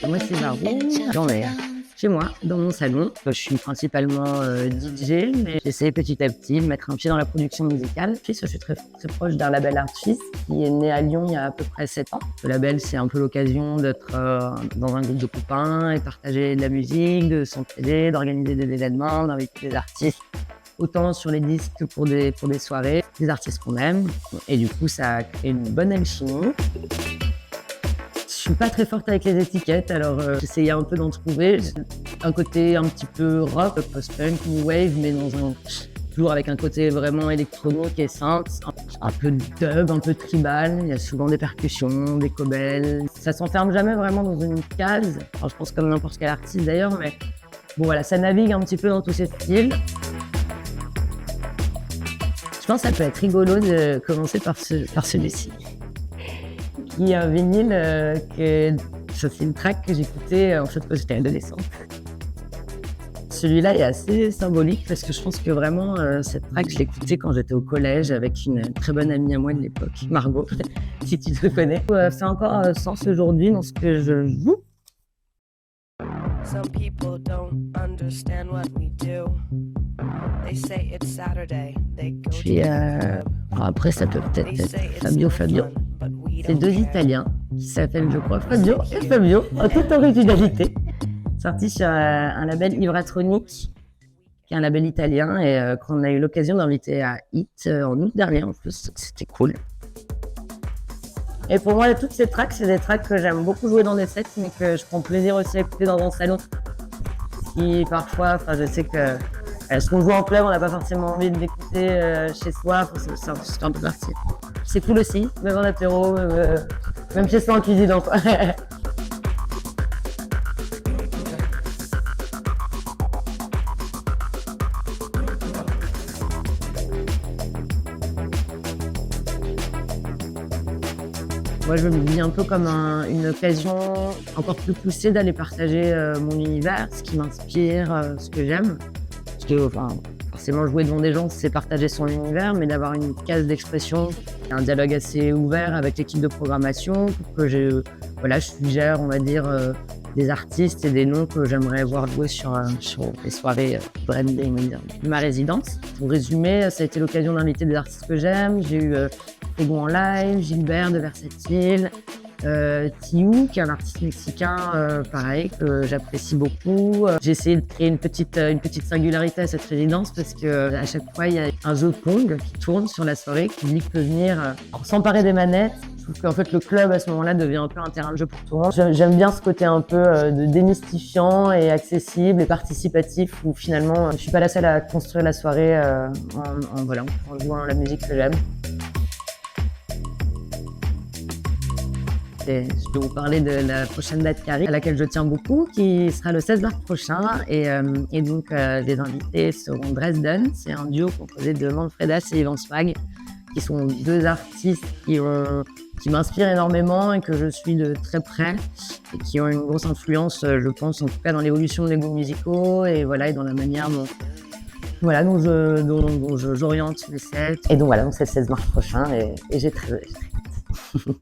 Moi, c'est Varou. J'en ai chez moi, dans mon salon. Je suis principalement DJ, mais j'essaie petit à petit de mettre un pied dans la production musicale. Je suis très proche d'un label Artfils qui est né à Lyon il y a à peu près 7 ans. Ce label, c'est un peu l'occasion d'être dans un groupe de copains et partager de la musique, de s'entraider, d'organiser des événements, d'inviter des artistes. Autant sur les disques que pour des soirées, des artistes qu'on aime. Et du coup, ça a créé une bonne alchimie. Je suis pas très forte avec les étiquettes, alors j'essayais un peu d'en trouver. Un côté un petit peu rock, post-punk, new wave, mais toujours avec un côté vraiment électronique et synth. Un peu de dub, un peu tribal. Il y a souvent des percussions, des cobelles. Ça s'enferme jamais vraiment dans une case. Alors, je pense comme n'importe quel artiste d'ailleurs, mais bon voilà, ça navigue un petit peu dans tous ces styles. Je pense que ça peut être rigolo de commencer par celui-ci. Qui est un vinyle c'est une track que j'écoutais en fait quand j'étais adolescente. Celui-là est assez symbolique parce que je pense que vraiment cette track je l'écoutais quand j'étais au collège avec une très bonne amie à moi de l'époque, Margot, si tu te connais. C'est encore sens aujourd'hui dans ce que je joue. Some people don't understand what we do. They say it's Saturday. They go Puis après ça peut peut-être être Fabio. C'est deux Italiens qui s'appellent, je crois, Fabio et Fabio, en toute originalité. Sorti sur un label Ivratronic, qui est un label italien et qu'on a eu l'occasion d'inviter à Hit en août dernier en plus. C'était cool. Et pour moi, toutes ces tracks, c'est des tracks que j'aime beaucoup jouer dans des sets, mais que je prends plaisir aussi à écouter dans un salon. Qui parfois, je sais que ce qu'on joue en club, on n'a pas forcément envie de l'écouter chez soi, c'est un peu parti. C'est cool aussi, même en apéro, même chez soi en cuisine. Moi, je me dis un peu comme une occasion encore plus poussée d'aller partager mon univers, ce qui m'inspire, ce que j'aime. Parce que, forcément, jouer devant des gens, c'est partager son univers, mais d'avoir une case d'expression, un dialogue assez ouvert avec l'équipe de programmation pour que je suggère, on va dire, des artistes et des noms que j'aimerais voir jouer sur les soirées branding de ma résidence. Pour résumer, ça a été l'occasion d'inviter des artistes que j'aime. J'ai eu Ego en live, Gilbert de Versatile, Tiou, qui est un artiste mexicain, pareil, que j'apprécie beaucoup. J'ai essayé de créer une petite singularité à cette résidence parce que à chaque fois, il y a un jeu de Pong qui tourne sur la soirée, que le public peut venir s'emparer des manettes. Je trouve qu'en fait, le club, à ce moment-là, devient un peu un terrain de jeu pour tout le monde. J'aime bien ce côté un peu de démystifiant et accessible et participatif où finalement, je suis pas la seule à construire la soirée en jouant la musique que j'aime. Je vais vous parler de la prochaine date qui arrive, à laquelle je tiens beaucoup, qui sera le 16 mars prochain. Et donc, les invités seront Dresden. C'est un duo composé de Manfredas et Ivan Swag, qui sont deux artistes qui m'inspirent énormément et que je suis de très près et qui ont une grosse influence, je pense, en tout cas dans l'évolution des goûts musicaux et dans la manière dont j'oriente les sets. Et donc, c'est le 16 mars prochain et j'ai très hâte.